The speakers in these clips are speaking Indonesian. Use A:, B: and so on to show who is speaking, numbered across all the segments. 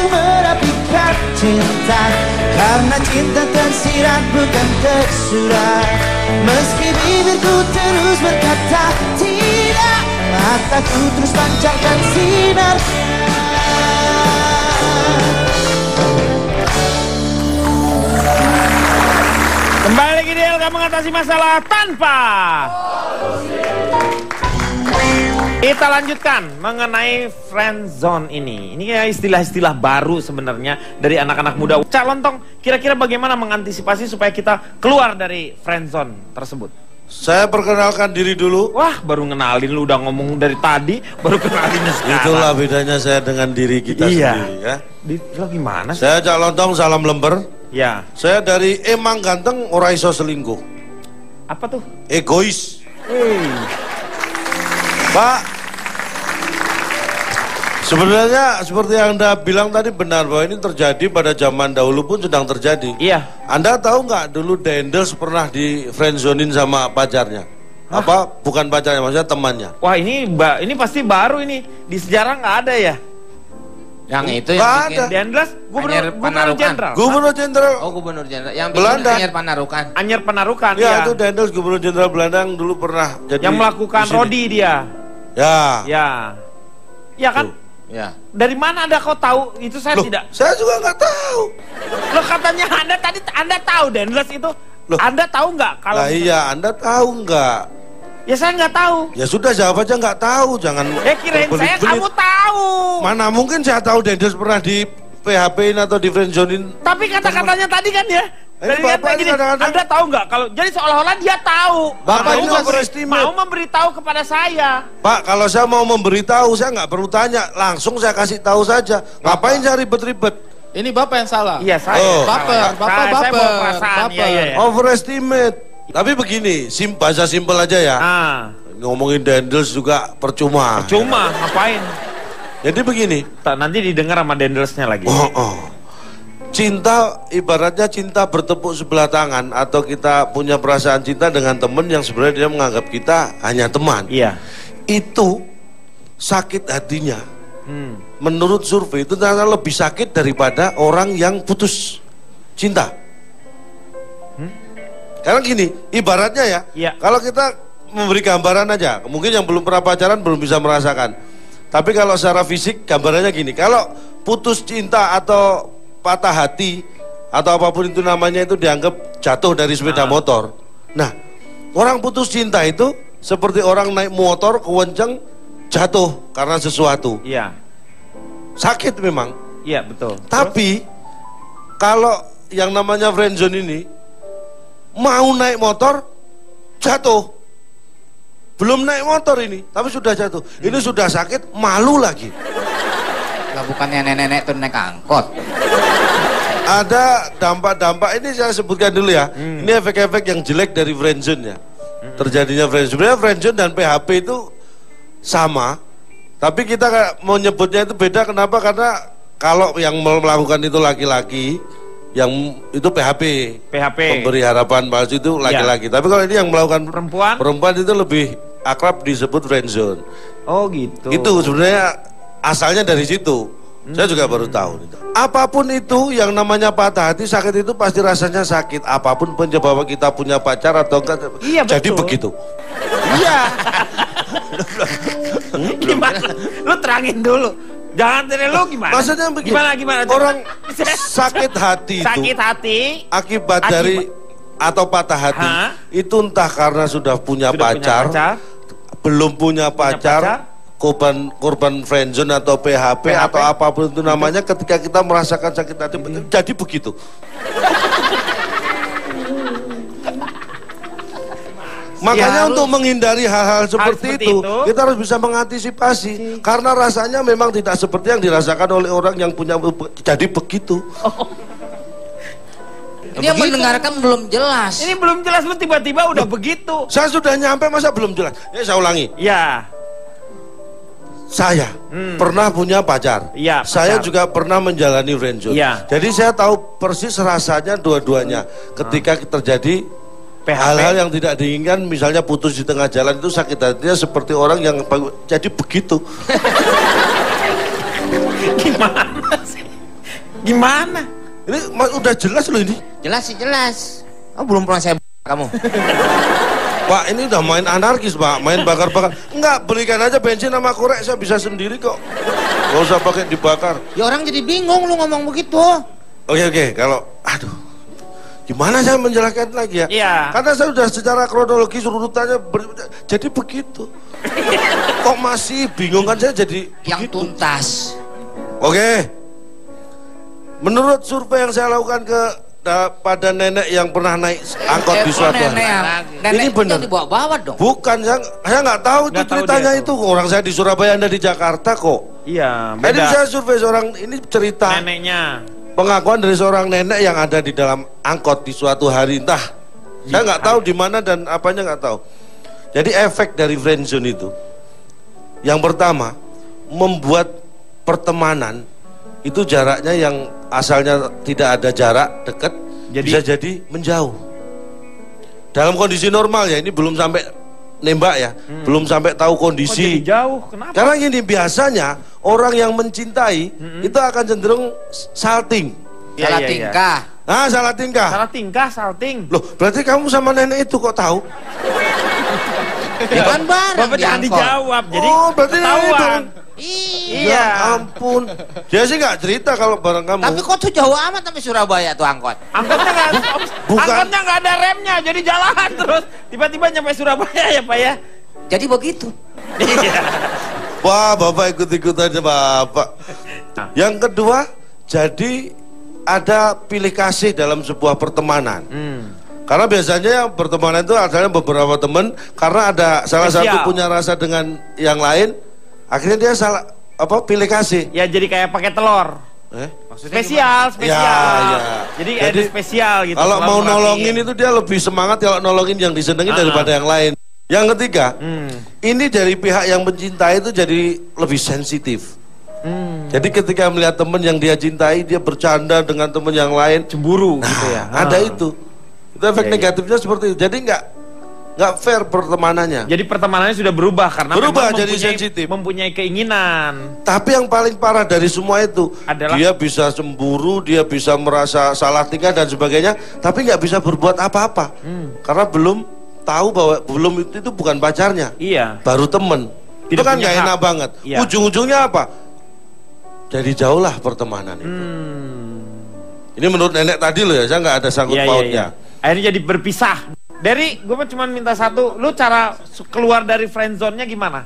A: merapikan cinta, karena cinta tersirat bukan tersurat. Meski bibirku terus berkata tidak, mataku terus pancarkan sinar.
B: Kembali lagi di LK Mengatasi Masalah Tanpa. Kita lanjutkan mengenai friend zone ini. Ini kayak istilah-istilah baru sebenarnya dari anak-anak muda. Cak Lontong, kira-kira bagaimana mengantisipasi supaya kita keluar dari friend zone tersebut?
C: Saya perkenalkan diri dulu.
B: Wah, baru ngenalin, lu udah ngomong dari tadi, baru kenalinnya sekarang.
C: Itulah bedanya saya dengan diri kita sendiri ya.
B: Lo gimana sih?
C: Saya Cak Lontong, salam lember.
B: Ya.
C: Saya dari emang ganteng, ora iso selingkuh.
B: Apa tuh?
C: Egois. Pak, sebenarnya seperti yang Anda bilang tadi benar bahwa ini terjadi pada zaman dahulu pun sedang terjadi.
B: Iya.
C: Anda tahu nggak dulu Dendels pernah di friendzonin sama pacarnya?
B: Hah?
C: Apa? Bukan pacarnya, maksudnya temannya.
B: Wah, ini pasti baru ini. Di sejarah nggak ada ya?
D: Yang itu
C: Nggak
D: yang
C: ada.
D: bikin
B: Dendels, gubernur jenderal.
C: Gubernur jenderal.
D: Oh, gubernur jenderal. Yang bikin
C: Belanda.
D: Anyer Panarukan.
B: Anyer Panarukan,
C: Ya,
B: ya.
C: itu Dendels gubernur jenderal Belanda yang dulu pernah jadi
B: Yang melakukan
C: di sini.
B: rodi dia.
C: Ya.
B: Ya. Ya kan?
C: Tuh.
D: Ya.
B: Dari mana Anda kok tahu? Itu saya
C: Loh,
B: tidak.
C: saya juga nggak tahu.
B: Lo katanya Anda tahu Dendels itu.
C: Loh.
B: Anda tahu nggak kalau
C: Nah iya, Anda tahu nggak?
B: Ya saya nggak tahu.
C: Ya sudah, jawab aja nggak tahu, jangan
B: Kirain saya
C: berbelit-belit.
B: kamu tahu.
C: Mana mungkin saya tahu Dendels pernah di PHP-in atau di friendzonin.
B: Tapi kata-katanya tadi kan ya. Dari
C: Bapak
B: kata
C: ini
B: gini,
C: kadang-kadang-
B: Anda tahu nggak kalau jadi seolah-olah dia tahu.
C: Bapak
B: Mau
C: ini
B: memberi-
C: overestimate.
B: mau memberitahu kepada saya.
C: Pak, kalau saya mau memberitahu, saya nggak perlu tanya, langsung saya kasih tahu saja. Ngapain saya ribet-ribet?
E: Ini Bapak yang salah.
B: Iya saya.
C: Oh.
E: Baper,
B: Saya bawa
E: baper,
B: perasaan.
E: baper.
B: Iya.
C: Overestimate. Tapi begini, bahasa simpel aja ya.
B: Ah,
C: Ngomongin Dendels juga percuma.
B: cuma ngapain?
C: Jadi begini.
B: Nanti didengar sama Dendelsnya lagi.
C: Cinta ibaratnya cinta bertepuk sebelah tangan, atau kita punya perasaan cinta dengan teman yang sebenarnya dia menganggap kita hanya teman.
B: Iya.
C: Itu sakit hatinya. Menurut survei itu ternyata lebih sakit daripada orang yang putus cinta. Karena gini, ibaratnya ya,
B: Iya.
C: kalau kita memberi gambaran aja, mungkin yang belum pernah pacaran belum bisa merasakan. Tapi kalau secara fisik gambarannya gini, kalau putus cinta atau patah hati atau apapun itu namanya, itu dianggap jatuh dari sepeda motor. Nah, orang putus cinta itu seperti orang naik motor kewenceng jatuh karena sesuatu.
B: Iya.
C: Sakit memang.
B: Iya, betul.
C: Tapi kalau yang namanya friendzone ini, mau naik motor jatuh. Belum naik motor ini, tapi sudah jatuh. Ini sudah sakit, malu lagi.
D: Lah bukannya nenek-nenek tuh naik angkot.
C: Ada dampak-dampak, ini saya sebutkan dulu ya. Ini efek-efek yang jelek dari friendzone ya. Terjadinya friendzone. Sebenarnya friendzone dan PHP itu sama, tapi kita mau nyebutnya itu beda. Kenapa? Karena kalau yang melakukan itu laki-laki, yang itu PHP. Pemberi harapan palsu itu laki-laki. Tapi kalau ini yang melakukan perempuan itu lebih akrab disebut friendzone.
B: Oh gitu.
C: Itu sebenarnya asalnya dari situ. Saya juga baru tahu. Apapun itu yang namanya patah hati, sakit itu pasti rasanya sakit. Apapun penyebab kita punya pacar atau enggak, jadi begitu.
B: Iya. Gimana? Lu terangin dulu. Jangan dari lu gimana?
C: Maksudnya begini.
B: Gimana?
C: Orang sakit hati itu.
B: Sakit hati.
C: Akibat dari atau patah hati itu entah karena sudah punya pacar, belum punya pacar, korban friendzone atau PHP atau apapun itu namanya, ketika kita merasakan sakit hati jadi begitu. Makanya untuk menghindari hal-hal seperti itu, kita harus bisa mengantisipasi. Karena rasanya memang tidak seperti yang dirasakan oleh orang yang punya, jadi begitu.
D: Dia mendengarkan belum jelas.
B: Ini belum jelas, lu tiba-tiba udah begitu.
C: Saya sudah nyampe, masa belum jelas? Ya saya ulangi.
B: Ya.
C: Saya pernah punya pacar.
B: Ya,
C: saya juga pernah menjalani friendzone.
B: Ya.
C: Jadi saya tahu persis rasanya dua-duanya. Ketika terjadi hal-hal yang tidak diinginkan, misalnya putus di tengah jalan, itu sakit hatinya seperti orang yang jadi begitu.
B: Gimana sih? Gimana?
C: Ini udah jelas loh ini.
D: Jelas sih jelas. Oh, belum pernah saya kamu.
C: Pak, ini udah main anarkis, Pak. Main bakar-bakar. Enggak, belikan aja bensin sama korek, saya bisa sendiri kok. Gak usah pakai dibakar.
D: Ya orang jadi bingung lu ngomong begitu.
C: Oke, kalau aduh. Gimana saya menjelaskan lagi ya?
B: Iya.
C: Karena saya sudah secara kronologis urutannya jadi begitu. Kok masih bingung kan saya jadi
D: Yang
C: begitu.
D: tuntas.
C: Oke. Menurut survei yang saya lakukan pada nenek yang pernah naik angkot di suatu hari.
D: Nenek
C: Ini benar.
D: dibawa-bawa dong.
C: Bukan, saya nggak tahu itu
B: Nggak tahu
C: ceritanya
B: dia
C: itu. Orang saya di Surabaya, Anda di Jakarta kok.
B: Iya,
C: Jadi
B: beda.
C: saya survei seorang, ini cerita
B: Neneknya.
C: pengakuan dari seorang nenek yang ada di dalam angkot di suatu hari. Entah, saya nggak tahu di mana dan apanya nggak tahu. Jadi efek dari friendzone itu, yang pertama, membuat pertemanan itu jaraknya yang asalnya tidak ada jarak dekat, bisa jadi menjauh. Dalam kondisi normal ya, ini belum sampai nembak ya, belum sampai tahu kondisi.
B: Kok jadi jauh, kenapa?
C: Karena gini, biasanya orang yang mencintai itu akan cenderung salting.
B: Iya,
D: Salah
B: iya, iya.
D: tingkah.
C: Nah, salah tingkah.
B: Salah tingkah, salting.
C: Loh, berarti kamu sama nenek itu kok tahu?
D: Ya kan bareng
B: Bapak jangan
D: diangkot.
B: dijawab, jadi
C: Oh, berarti nenek itu.
B: ketahuan.
D: Iya.
C: Ya ampun. Dia sih nggak cerita kalau bareng kamu.
D: Tapi kok tuh jauh amat sampai Surabaya tuh angkot.
B: Angkotnya nggak,
C: Bukan.
B: angkotnya nggak ada remnya, jadi jalan terus. Tiba-tiba nyampe Surabaya ya Pak ya.
D: Jadi begitu.
B: Iya.
C: Wah, Bapak ikut-ikut aja Bapak.
B: Nah.
C: Yang kedua, jadi ada pilih kasih dalam sebuah pertemanan. Karena biasanya yang pertemanan itu ada beberapa teman, karena ada salah
B: Spesial.
C: satu punya rasa dengan yang lain, akhirnya dia salah pilih kasih.
B: Ya jadi kayak pakai telur. Spesial.
C: Ya.
B: Jadi ada spesial gitu.
C: Kalau
B: telur
C: mau
B: merhatiin.
C: nolongin itu dia lebih semangat kalau nolongin yang disenengin daripada yang lain. Yang ketiga, ini dari pihak yang mencintai itu jadi lebih sensitif. Jadi ketika melihat teman yang dia cintai, dia bercanda dengan teman yang lain,
B: cemburu gitu ya.
C: ada itu. Itu efek negatifnya seperti itu. Jadi nggak fair pertemanannya.
B: Jadi pertemanannya sudah berubah karena
C: Berubah
B: memang
C: jadi sensitif.
B: mempunyai keinginan.
C: Tapi yang paling parah dari semua itu,
B: Adalah-
C: dia bisa cemburu, dia bisa merasa salah tingkah dan sebagainya, tapi nggak bisa berbuat apa-apa. Karena belum tahu bahwa itu bukan pacarnya,
B: Iya.
C: baru temen. Itu
B: Tidak
C: kan
B: punya
C: nggak
B: hak.
C: enak banget.
B: Iya.
C: Ujung-ujungnya apa? Jadi jauhlah pertemanan itu. Ini menurut nenek tadi loh ya, saya nggak ada sangkut
B: Iya,
C: pautnya.
B: Akhirnya jadi berpisah. Dari gue cuma minta satu, lu cara keluar dari friendzone-nya gimana?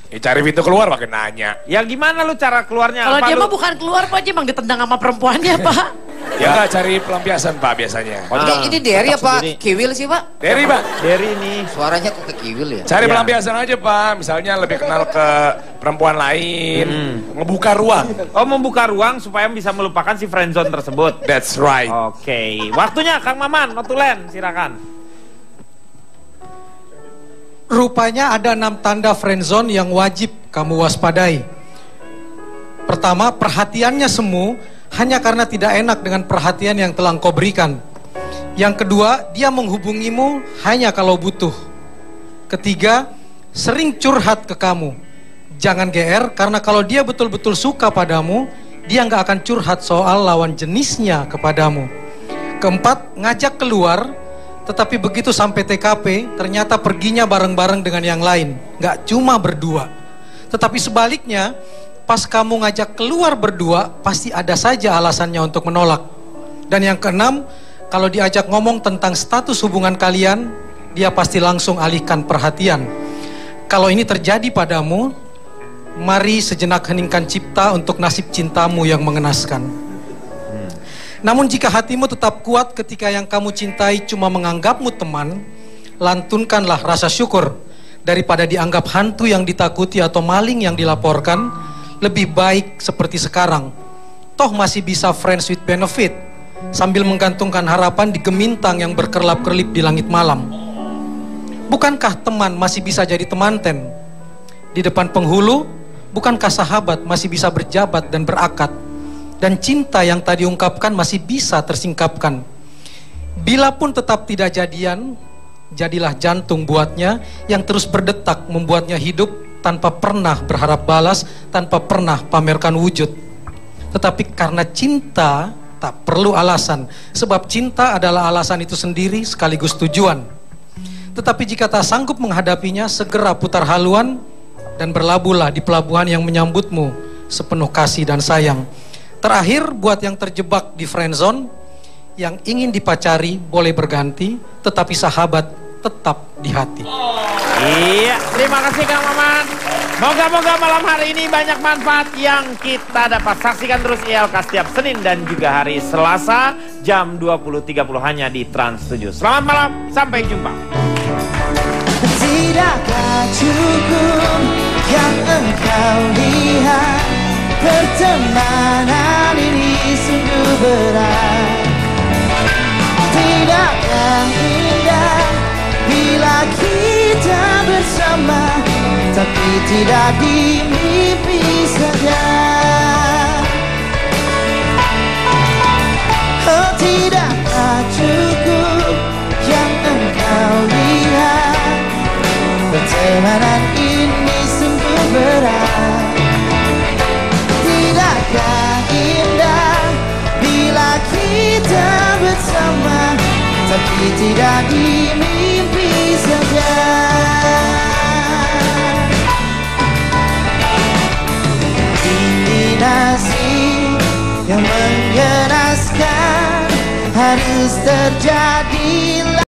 E: Ya cari pintu keluar pakai nanya.
B: Ya gimana lu cara keluarnya?
F: Kalau
B: Apa
F: dia
B: lu-
F: mah bukan keluar Pak, dia emang ditendang sama perempuannya Pak.
E: Ya enggak cari pelampiasan Pak biasanya.
D: Ini Derry apa
B: sendiri.
D: Kiwil sih Pak?
E: Dari Pak,
B: Dari ini.
D: Suaranya kok ke Kiwil ya?
E: cari
B: Ya.
E: pelampiasan aja Pak. Misalnya lebih kenal ke perempuan lain, ngebuka ruang.
B: Oh, membuka ruang supaya bisa melupakan si friendzone tersebut.
E: That's right.
B: Oke, waktunya Kang Maman, Notulen, silakan.
G: Rupanya ada 6 tanda friendzone yang wajib kamu waspadai. Pertama, perhatiannya semu hanya karena tidak enak dengan perhatian yang telah kau berikan. Yang kedua, dia menghubungimu hanya kalau butuh. Ketiga, sering curhat ke kamu. Jangan GR, karena kalau dia betul-betul suka padamu, dia nggak akan curhat soal lawan jenisnya kepadamu. Keempat, ngajak keluar, tetapi begitu sampai TKP, ternyata perginya bareng-bareng dengan yang lain. Nggak cuma berdua. Tetapi sebaliknya, pas kamu ngajak keluar berdua, pasti ada saja alasannya untuk menolak. Dan yang keenam, kalau diajak ngomong tentang status hubungan kalian, dia pasti langsung alihkan perhatian. Kalau ini terjadi padamu, mari sejenak heningkan cipta untuk nasib cintamu yang mengenaskan. Namun jika hatimu tetap kuat ketika yang kamu cintai cuma menganggapmu teman, lantunkanlah rasa syukur. Daripada dianggap hantu yang ditakuti atau maling yang dilaporkan, lebih baik seperti sekarang. Toh masih bisa friends with benefit, sambil menggantungkan harapan di gemintang yang berkerlap-kerlip di langit malam. Bukankah teman masih bisa jadi temanten? Di depan penghulu, bukankah sahabat masih bisa berjabat dan berakad? Dan cinta yang tadi ungkapkan masih bisa tersingkapkan. Bila pun tetap tidak jadian, jadilah jantung buatnya yang terus berdetak membuatnya hidup tanpa pernah berharap balas, tanpa pernah pamerkan wujud. Tetapi karena cinta tak perlu alasan, sebab cinta adalah alasan itu sendiri sekaligus tujuan. Tetapi jika tak sanggup menghadapinya, segera putar haluan dan berlabuhlah di pelabuhan yang menyambutmu sepenuh kasih dan sayang. Terakhir, buat yang terjebak di friendzone, yang ingin dipacari boleh berganti, tetapi sahabat tetap di hati.
B: Iya, terima kasih Kang Maman. Moga-moga malam hari ini banyak manfaat yang kita dapat. Saksikan terus ILK setiap Senin dan juga hari Selasa jam 20.30 hanya di Trans 7. Selamat malam, sampai jumpa.
A: Tidakkah cukup yang engkau lihat, pertemanan ini sungguh berat. Tidakkah indah bila kita bersama, tapi tidak di mimpi saja. Oh, tidakkah cukup yang engkau lihat, pertemanan ini sungguh berat. Tidakkah indah bila kita bersama, tapi tidak di mimpi saja. Ini nasib yang mengenaskan harus terjadi.